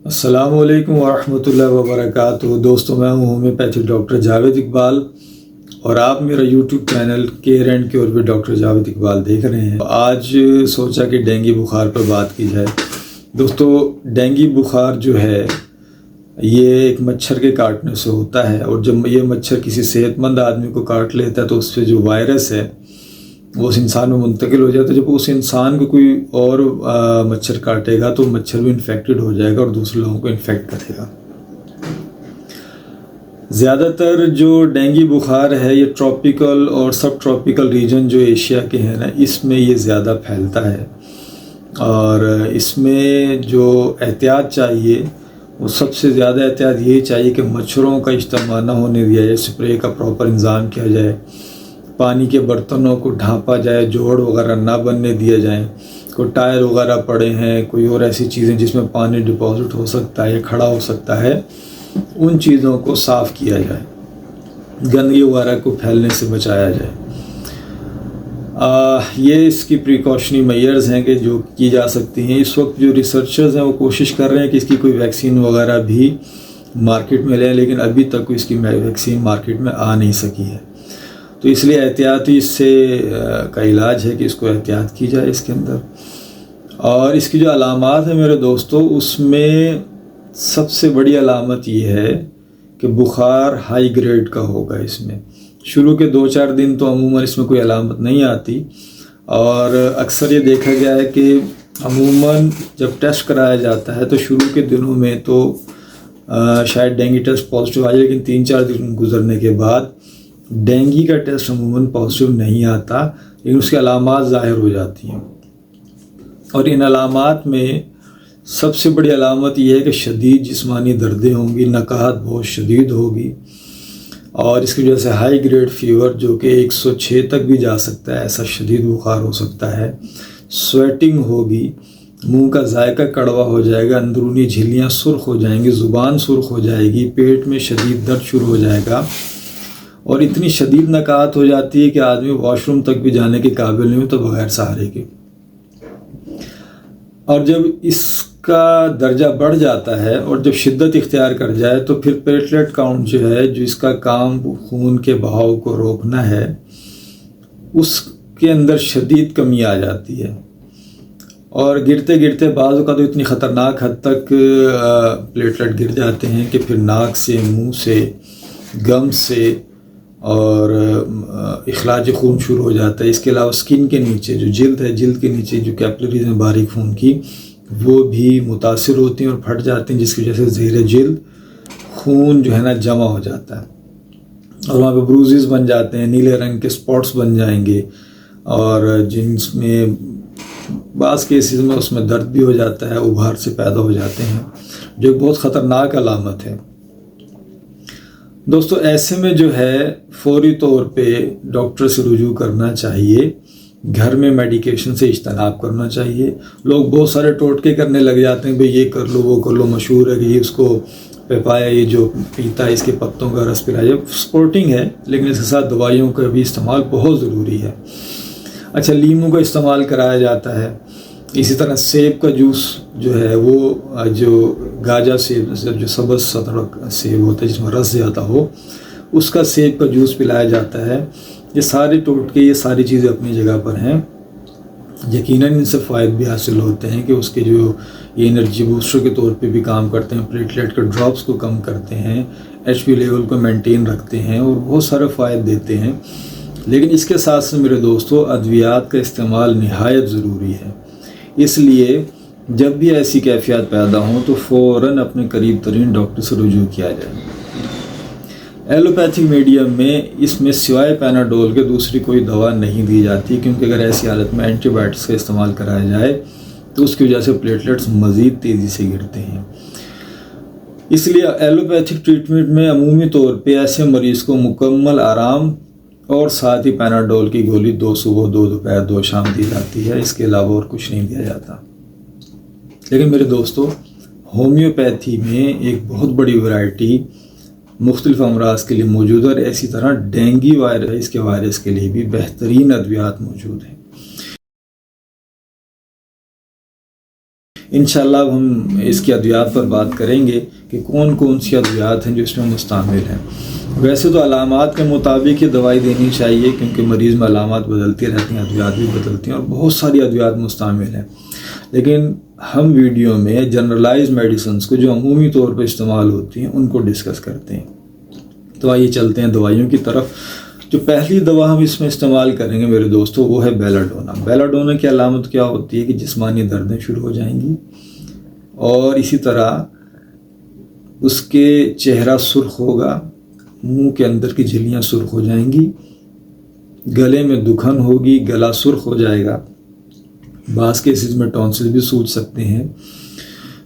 السلام علیکم ورحمۃ اللہ وبرکاتہ۔ دوستوں، میں ہوں ہومیوپیتھک ڈاکٹر جاوید اقبال اور آپ میرا YouTube channel care and cure with doctor Javed Iqbal دیکھ رہے ہیں۔ آج سوچا کہ ڈینگی بخار پر بات کی جائے۔ دوستو، ڈینگی بخار جو ہے یہ ایک مچھر کے کاٹنے سے ہوتا ہے، اور جب یہ مچھر کسی صحت مند آدمی کو کاٹ لیتا ہے تو اس سے جو وائرس ہے وہ اس انسان میں منتقل ہو جاتا ہے۔ جب اس انسان کو کوئی اور مچھر کاٹے گا تو مچھر بھی انفیکٹڈ ہو جائے گا اور دوسرے لوگوں کو انفیکٹ کرے گا۔ زیادہ تر جو ڈینگی بخار ہے یہ ٹراپیکل اور سب ٹراپیکل ریجن جو ایشیا کے ہیں نا، اس میں یہ زیادہ پھیلتا ہے، اور اس میں جو احتیاط چاہیے وہ سب سے زیادہ احتیاط یہی چاہیے کہ مچھروں کا اجتماع نہ ہونے دیا جائے، اسپرے کا پراپر انتظام کیا جائے، پانی کے برتنوں کو ڈھانپا جائے، جوڑ وغیرہ نہ بننے دیا جائیں، کوئی ٹائر وغیرہ پڑے ہیں، کوئی اور ایسی چیزیں جس میں پانی ڈپازٹ ہو سکتا ہے یا کھڑا ہو سکتا ہے، ان چیزوں کو صاف کیا جائے، گندگی وغیرہ کو پھیلنے سے بچایا جائے۔ یہ اس کی پریکاشنی میئرز ہیں کہ جو کی جا سکتی ہیں۔ اس وقت جو ریسرچرز ہیں وہ کوشش کر رہے ہیں کہ اس کی کوئی ویکسین وغیرہ بھی مارکیٹ میں لیں، لیکن ابھی تک کوئی اس کی ویکسین مارکیٹ میں آ نہیں سکی ہے، تو اس لیے احتیاطی اس سے کا علاج ہے کہ اس کو احتیاط کی جائے اس کے اندر۔ اور اس کی جو علامات ہیں میرے دوستو، اس میں سب سے بڑی علامت یہ ہے کہ بخار ہائی گریڈ کا ہوگا۔ اس میں شروع کے 2-4 دن تو عموماً اس میں کوئی علامت نہیں آتی، اور اکثر یہ دیکھا گیا ہے کہ عموماً جب ٹیسٹ کرایا جاتا ہے تو شروع کے دنوں میں تو شاید ڈینگی ٹیسٹ پازیٹیو آ جائے، لیکن 3-4 دن گزرنے کے بعد ڈینگی کا ٹیسٹ عموماً پازیٹیو نہیں آتا، لیکن اس کی علامات ظاہر ہو جاتی ہیں۔ اور ان علامات میں سب سے بڑی علامت یہ ہے کہ شدید جسمانی دردیں ہوں گی، نقاہت بہت شدید ہوگی، اور اس کی وجہ سے ہائی گریڈ فیور جو کہ 106 تک بھی جا سکتا ہے، ایسا شدید بخار ہو سکتا ہے، سویٹنگ ہوگی، منہ کا ذائقہ کڑوا ہو جائے گا، اندرونی جھلیاں سرخ ہو جائیں گی، زبان سرخ ہو جائے گی، پیٹ میں شدید درد شروع ہو جائے گا، اور اتنی شدید نقاہت ہو جاتی ہے کہ آدمی واش روم تک بھی جانے کے قابل نہیں تو بغیر سہارے کے۔ اور جب اس کا درجہ بڑھ جاتا ہے اور جب شدت اختیار کر جائے تو پھر پلیٹلیٹ کاؤنٹ جو ہے، جو اس کا کام خون کے بہاؤ کو روکنا ہے، اس کے اندر شدید کمی آ جاتی ہے، اور گرتے گرتے بعض اوقات تو اتنی خطرناک حد تک پلیٹلیٹ گر جاتے ہیں کہ پھر ناک سے، منہ سے، گم سے اور اخراج خون شروع ہو جاتا ہے۔ اس کے علاوہ اسکن کے نیچے جو جلد ہے، جلد کے نیچے جو کیپلریز ہیں باریک خون کی، وہ بھی متاثر ہوتی ہیں اور پھٹ جاتی ہیں، جس کی وجہ سے زیر جلد خون جو ہے نا جمع ہو جاتا ہے، اور وہاں پہ بروزز بن جاتے ہیں، نیلے رنگ کے سپاٹس بن جائیں گے، اور جن میں بعض کیسز میں اس میں درد بھی ہو جاتا ہے، ابھار سے پیدا ہو جاتے ہیں، جو ایک بہت خطرناک علامت ہے۔ دوستو، ایسے میں جو ہے فوری طور پہ ڈاکٹر سے رجوع کرنا چاہیے، گھر میں میڈیکیشن سے اجتناب کرنا چاہیے۔ لوگ بہت سارے ٹوٹکے کرنے لگ جاتے ہیں، بھئی یہ کر لو وہ کر لو، مشہور ہے کہ یہ اس کو پپایا یہ جو پیتا ہے اس کے پتوں کا رس پلایا، سپورٹنگ ہے، لیکن اس کے ساتھ دوائیوں کا بھی استعمال بہت ضروری ہے۔ اچھا، لیموں کا استعمال کرایا جاتا ہے، اسی طرح سیب کا جوس جو ہے، وہ جو گاجا سیب جو سبز سترہ سیب ہوتا ہے جس میں رس زیادہ ہو، اس کا سیب کا جوس پلایا جاتا ہے۔ یہ سارے ٹوٹکے، یہ ساری چیزیں اپنی جگہ پر ہیں، یقیناً ان سے فوائد بھی حاصل ہوتے ہیں کہ اس کے جو یہ انرجی بوسٹر کے طور پہ بھی کام کرتے ہیں، پلیٹلیٹ کے ڈراپس کو کم کرتے ہیں، ایچ پی لیول کو مینٹین رکھتے ہیں، اور بہت سارے فوائد دیتے ہیں۔ لیکن اس کے ساتھ سے میرے دوستو، ادویات کا استعمال نہایت ضروری ہے۔ اس لیے جب بھی ایسی کیفیات پیدا ہوں تو فوراً اپنے قریب ترین ڈاکٹر سے رجوع کیا جائے۔ ایلوپیتھک میڈیم میں اس میں سوائے پیناڈول کے دوسری کوئی دوا نہیں دی جاتی، کیونکہ اگر ایسی حالت میں اینٹی بائیوٹکس کا استعمال کرایا جائے تو اس کی وجہ سے پلیٹلیٹس مزید تیزی سے گرتے ہیں۔ اس لیے ایلوپیتھک ٹریٹمنٹ میں عمومی طور پہ ایسے مریض کو مکمل آرام اور ساتھ ہی پیناڈول کی گولی 2 صبح 2 دوپہر 2 شام دی جاتی ہے، اس کے علاوہ اور کچھ نہیں دیا جاتا۔ لیکن میرے دوستو، ہومیوپیتھی میں ایک بہت بڑی ورائٹی مختلف امراض کے لیے موجود ہے، اور اسی طرح ڈینگی وائرس، اس کے وائرس کے لیے بھی بہترین ادویات موجود ہیں۔ انشاءاللہ اب ہم اس کی ادویات پر بات کریں گے کہ کون کون سی ادویات ہیں جو اس میں مستعمل ہیں۔ ویسے تو علامات کے مطابق یہ دوائی دینی چاہیے، کیونکہ مریض میں علامات بدلتی رہتی ہیں، ادویات بھی بدلتی ہیں اور بہت ساری ادویات مستعمل ہیں، لیکن ہم ویڈیو میں جنرلائز میڈیسنز کو جو عمومی طور پر استعمال ہوتی ہیں ان کو ڈسکس کرتے ہیں۔ تو آئیے چلتے ہیں دوائیوں کی طرف۔ جو پہلی دوا ہم اس میں استعمال کریں گے میرے دوستوں وہ ہے بیلاڈونا۔ بیلاڈونا کی علامت کیا ہوتی ہے کہ جسمانی دردیں شروع ہو جائیں گی، اور اسی طرح اس کے چہرہ سرخ ہوگا، منہ کے اندر کی جھلیاں سرخ ہو جائیں گی، گلے میں دکھن ہوگی، گلا سرخ ہو جائے گا، بعض کیسز میں ٹونسل بھی سوج سکتے ہیں،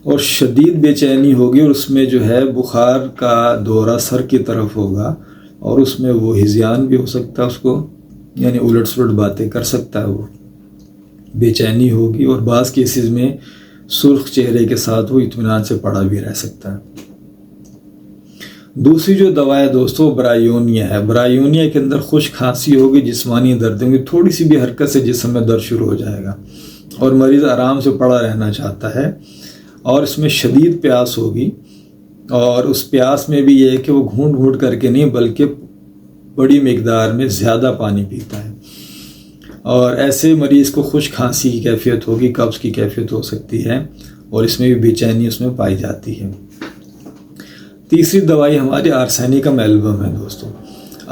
اور شدید بے چینی ہوگی، اور اس میں جو ہے بخار کا دورہ سر کی طرف ہوگا، اور اس میں وہ ہذیان بھی ہو سکتا ہے، اس کو یعنی الٹ سلٹ باتیں کر سکتا ہے، وہ بے چینی ہوگی، اور بعض کیسز میں سرخ چہرے کے ساتھ وہ اطمینان سے پڑا بھی رہ سکتا ہے۔ دوسری جو دوا ہے دوستو برایونیا ہے۔ برایونیا کے اندر خشک کھانسی ہوگی، جسمانی درد ہوگی، تھوڑی سی بھی حرکت سے جسم میں درد شروع ہو جائے گا، اور مریض آرام سے پڑا رہنا چاہتا ہے، اور اس میں شدید پیاس ہوگی، اور اس پیاس میں بھی یہ ہے کہ وہ گھونٹ گھونٹ کر کے نہیں بلکہ بڑی مقدار میں زیادہ پانی پیتا ہے، اور ایسے مریض کو خشک کھانسی کی کیفیت ہوگی، قبض کی کیفیت ہو سکتی ہے، اور اس میں بھی بے چینی اس میں پائی جاتی ہے۔ تیسری دوائی ہماری آرسینیکم ایلبم ہے دوستو۔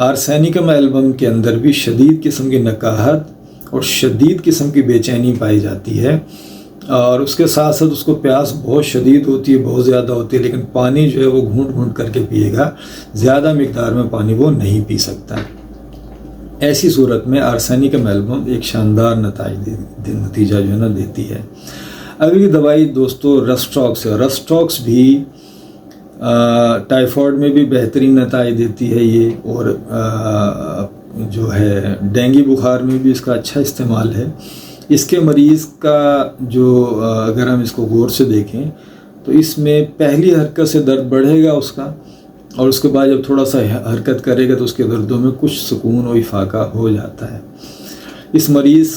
آرسینیکم ایلبم کے اندر بھی شدید قسم کی نکاہت اور شدید قسم کی بے چینی پائی جاتی ہے، اور اس کے ساتھ ساتھ اس کو پیاس بہت شدید ہوتی ہے، بہت زیادہ ہوتی ہے، لیکن پانی جو ہے وہ گھونٹ گھونٹ کر کے پیے گا، زیادہ مقدار میں پانی وہ نہیں پی سکتا۔ ایسی صورت میں آرسینیکم ایلبم ایک شاندار نتیجہ جو ہے نا دیتی ہے۔ اگلی دوائی دوستو رسٹاکس ہے۔ رسٹاکس بھی ٹائیفائڈ میں بھی بہترین نتائج دیتی ہے یہ، اور جو ہے ڈینگی بخار میں بھی اس کا اچھا استعمال ہے۔ اس کے مریض کا جو اگر ہم اس کو غور سے دیکھیں تو اس میں پہلی حرکت سے درد بڑھے گا اس کا، اور اس کے بعد جب تھوڑا سا حرکت کرے گا تو اس کے دردوں میں کچھ سکون و افاقہ ہو جاتا ہے۔ اس مریض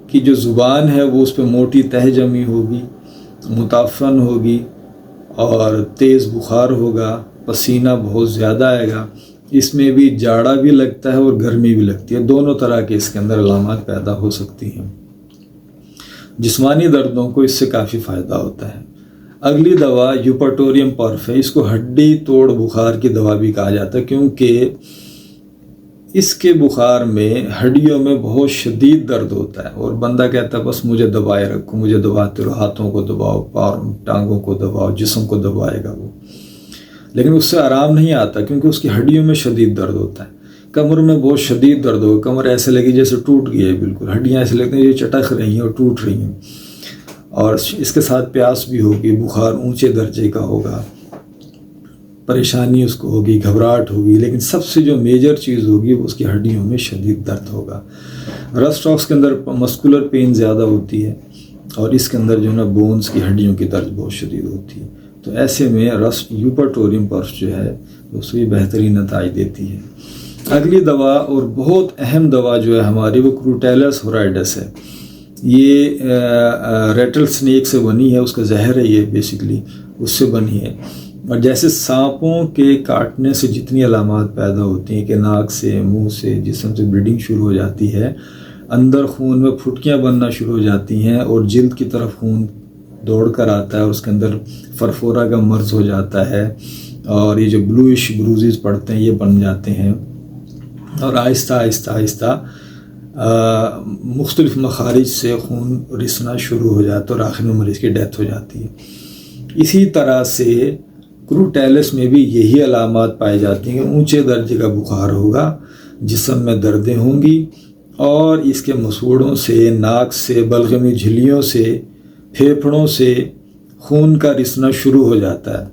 کی جو زبان ہے وہ اس پہ موٹی تہ جمی ہوگی، متعفن ہوگی، اور تیز بخار ہوگا، پسینہ بہت زیادہ آئے گا، اس میں بھی جاڑا بھی لگتا ہے اور گرمی بھی لگتی ہے، دونوں طرح کے اس کے اندر علامات پیدا ہو سکتی ہیں۔ جسمانی دردوں کو اس سے کافی فائدہ ہوتا ہے۔ اگلی دوا یوپاٹوریم پرف ہے۔ اس کو ہڈی توڑ بخار کی دوا بھی کہا جاتا ہے، کیونکہ اس کے بخار میں ہڈیوں میں بہت شدید درد ہوتا ہے، اور بندہ کہتا ہے بس مجھے دبائے رکھو، مجھے دباتے رہو، ہاتھوں کو دباؤ، ٹانگوں کو دباؤ، جسم کو دبائے گا وہ، لیکن اس سے آرام نہیں آتا، کیونکہ اس کی ہڈیوں میں شدید درد ہوتا ہے۔ کمر میں بہت شدید درد ہوگا، کمر ایسے لگی جیسے ٹوٹ گئی ہے، بالکل ہڈیاں ایسے لگتی ہیں یہ چٹک رہی ہیں اور ٹوٹ رہی ہیں، اور اس کے ساتھ پیاس بھی ہوگی، بخار اونچے درجے کا ہوگا، پریشانی اس کو ہوگی، گھبراہٹ ہوگی، لیکن سب سے جو میجر چیز ہوگی وہ اس کی ہڈیوں میں شدید درد ہوگا۔ رسٹاکس کے اندر مسکولر پین زیادہ ہوتی ہے، اور اس کے اندر جو ہے نا بونز کی ہڈیوں کی درد بہت شدید ہوتی ہے، تو ایسے میں یوپاٹوریم پرف جو ہے اس کو بہترین نتائج دیتی ہے۔ اگلی دوا اور بہت اہم دوا جو ہے ہماری وہ کروٹیلس ہورائڈس ہے۔ یہ ریٹل سنیک سے بنی ہے، اس کا زہر ہے یہ بیسیکلی، اس سے بنی ہے، اور جیسے سانپوں کے کاٹنے سے جتنی علامات پیدا ہوتی ہیں کہ ناک سے، منہ سے، جسم سے بلیڈنگ شروع ہو جاتی ہے، اندر خون میں پھٹکیاں بننا شروع ہو جاتی ہیں، اور جلد کی طرف خون دوڑ کر آتا ہے، اور اس کے اندر فرفورا کا مرض ہو جاتا ہے، اور یہ جو بلوئش بروزز پڑتے ہیں یہ بن جاتے ہیں، اور آہستہ آہستہ آہستہ مختلف مخارج سے خون رسنا شروع ہو جاتا ہے، اور آخر میں مریض کی ڈیتھ ہو جاتی ہے۔ اسی طرح سے کروٹیلس میں بھی یہی علامات پائی جاتی ہیں کہ اونچے درجے کا بخار ہوگا، جسم میں دردیں ہوں گی، اور اس کے مسوڑوں سے، ناک سے، بلغمی جھلیوں سے، پھیپھڑوں سے خون کا رسنا شروع ہو جاتا ہے،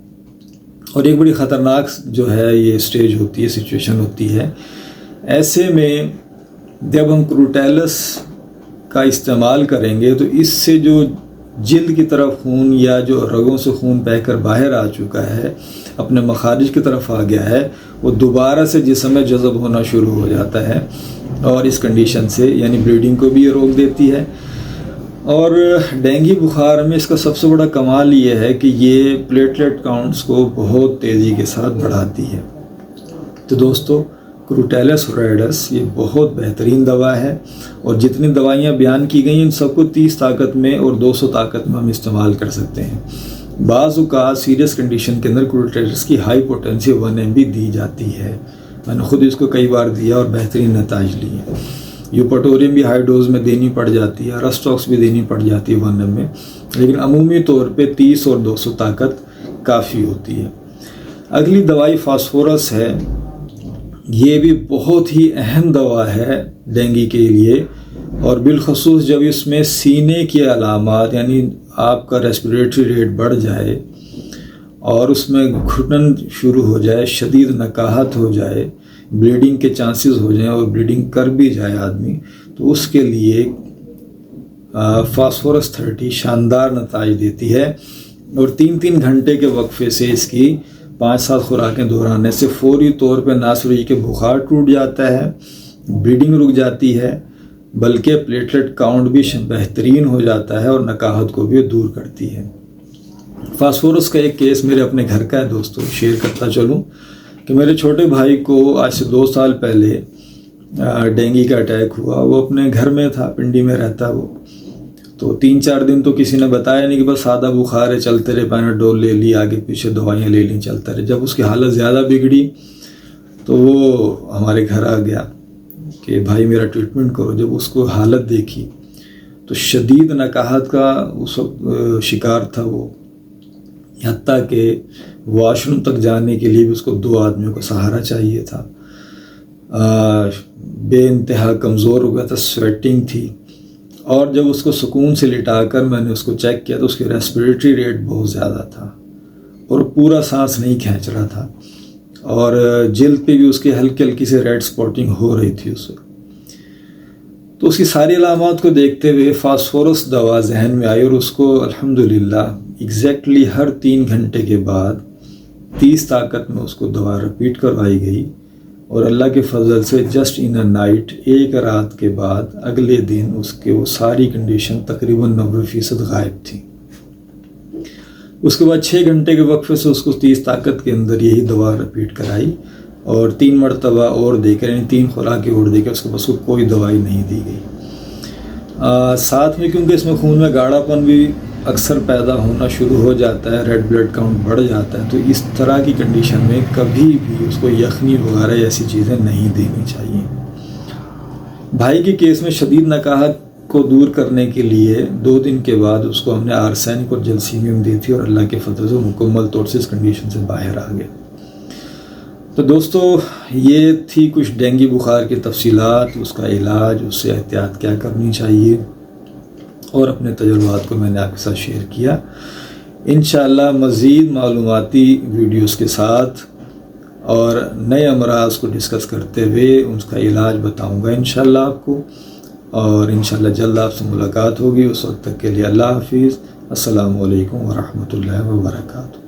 اور ایک بڑی خطرناک جو ہے یہ سٹیج ہوتی ہے، سچویشن ہوتی ہے۔ ایسے میں جب ہم کروٹیلس کا استعمال کریں گے تو اس سے جو جلد کی طرف خون یا جو رگوں سے خون بہہ کر باہر آ چکا ہے، اپنے مخارج کی طرف آ گیا ہے، وہ دوبارہ سے جسم میں جذب ہونا شروع ہو جاتا ہے، اور اس کنڈیشن سے یعنی بلیڈنگ کو بھی یہ روک دیتی ہے، اور ڈینگی بخار میں اس کا سب سے بڑا کمال یہ ہے کہ یہ پلیٹلیٹ کاؤنٹس کو بہت تیزی کے ساتھ بڑھاتی ہے۔ تو دوستو، کروٹیلس ہورائڈس یہ بہت بہترین دوا ہے، اور جتنی دوائیاں بیان کی گئی ان سب کو 30 طاقت میں اور 200 طاقت میں ہم استعمال کر سکتے ہیں۔ بعض اوقات سیریس کنڈیشن کے اندر کروٹیلس کی ہائی پوٹینسی 1 mg دی جاتی ہے، میں نے خود اس کو کئی بار دیا اور بہترین نتائج لیے۔ یوپٹوریم بھی ہائی ڈوز میں دینی پڑ جاتی ہے، رسٹاکس بھی دینی پڑ جاتی ہے 1 mg میں، لیکن عمومی طور پہ 30 اور 200 طاقت کافی ہوتی ہے۔ اگلی دوائی فاسفورس ہے، یہ بھی بہت ہی اہم دوا ہے ڈینگی کے لیے، اور بالخصوص جب اس میں سینے کے علامات یعنی آپ کا ریسپریٹری ریٹ بڑھ جائے اور اس میں گھٹن شروع ہو جائے، شدید نکاہت ہو جائے، بلیڈنگ کے چانسز ہو جائیں اور بلیڈنگ کر بھی جائے آدمی، تو اس کے لیے فاسفورس 30 شاندار نتائج دیتی ہے، اور 3 گھنٹے کے وقفے سے اس کی 5-7 خوراکیں دہرانے سے فوری طور پہ نہ صرف یہ کہ بخار ٹوٹ جاتا ہے، بلیڈنگ رک جاتی ہے، بلکہ پلیٹلیٹ کاؤنٹ بھی بہترین ہو جاتا ہے اور نکاہت کو بھی دور کرتی ہے۔ فاسفورس کا ایک کیس میرے اپنے گھر کا ہے دوستو، شیئر کرتا چلوں کہ میرے چھوٹے بھائی کو آج سے 2 سال پہلے ڈینگی کا اٹیک ہوا۔ وہ اپنے گھر میں تھا، پنڈی میں رہتا وہ، تو 3-4 دن تو کسی نے بتایا نہیں کہ بس سادہ بخار ہے، چلتے رہے، پیناڈول لے لی، آگے پیچھے دوائیاں لے لیں، چلتا رہے۔ جب اس کی حالت زیادہ بگڑی تو وہ ہمارے گھر آ گیا کہ بھائی میرا ٹریٹمنٹ کرو۔ جب اس کو حالت دیکھی تو شدید نکاہت کا اس وقت شکار تھا وہ، حتیٰ کہ واش روم تک جانے کے لیے بھی اس کو 2 آدمیوں کا سہارا چاہیے تھا، بے انتہا کمزور ہو گیا تھا، سویٹنگ تھی، اور جب اس کو سکون سے لٹا کر میں نے اس کو چیک کیا تو اس کی ریسپریٹری ریٹ بہت زیادہ تھا اور پورا سانس نہیں کھینچ رہا تھا، اور جلد پہ بھی اس کی ہلکی ہلکی سے ریڈ سپاٹنگ ہو رہی تھی اس وقت۔ تو اس کی ساری علامات کو دیکھتے ہوئے فاسفورس دوا ذہن میں آئی، اور اس کو الحمدللہ ایگزیکٹلی ہر 3 گھنٹے کے بعد 30 طاقت میں اس کو دوا رپیٹ کروائی گئی، اور اللہ کے فضل سے جسٹ ان اے نائٹ، ایک رات کے بعد اگلے دن اس کے وہ ساری کنڈیشن تقریباً 90% غائب تھی۔ اس کے بعد 6 گھنٹے کے وقفے سے اس کو 30 طاقت کے اندر یہی دوا رپیٹ کرائی، اور 3 مرتبہ اور دے کر، یعنی 3 خوراکیں اور دے کے اس کو بس کوئی دوائی نہیں دی گئی۔ ساتھ میں کیونکہ اس میں خون میں گاڑھا پن بھی اکثر پیدا ہونا شروع ہو جاتا ہے، ریڈ بلڈ کاؤنٹ بڑھ جاتا ہے، تو اس طرح کی کنڈیشن میں کبھی بھی اس کو یخنی وغیرہ ایسی چیزیں نہیں دینی چاہیے۔ بھائی کے کیس میں شدید نکاہت کو دور کرنے کے لیے 2 دن کے بعد اس کو ہم نے آرسینک اور جلسیمیم دی تھی، اور اللہ کے فضل سے مکمل طور سے اس کنڈیشن سے باہر آ گیا۔ تو دوستو، یہ تھی کچھ ڈینگی بخار کی تفصیلات، اس کا علاج، اس سے احتیاط کیا کرنی چاہیے، اور اپنے تجربات کو میں نے آپ کے ساتھ شیئر کیا۔ انشاءاللہ مزید معلوماتی ویڈیوز کے ساتھ اور نئے امراض کو ڈسکس کرتے ہوئے اس کا علاج بتاؤں گا انشاءاللہ آپ کو، اور انشاءاللہ جلد آپ سے ملاقات ہوگی۔ اس وقت تک کے لیے اللہ حافظ، السلام علیکم ورحمۃ اللہ وبرکاتہ۔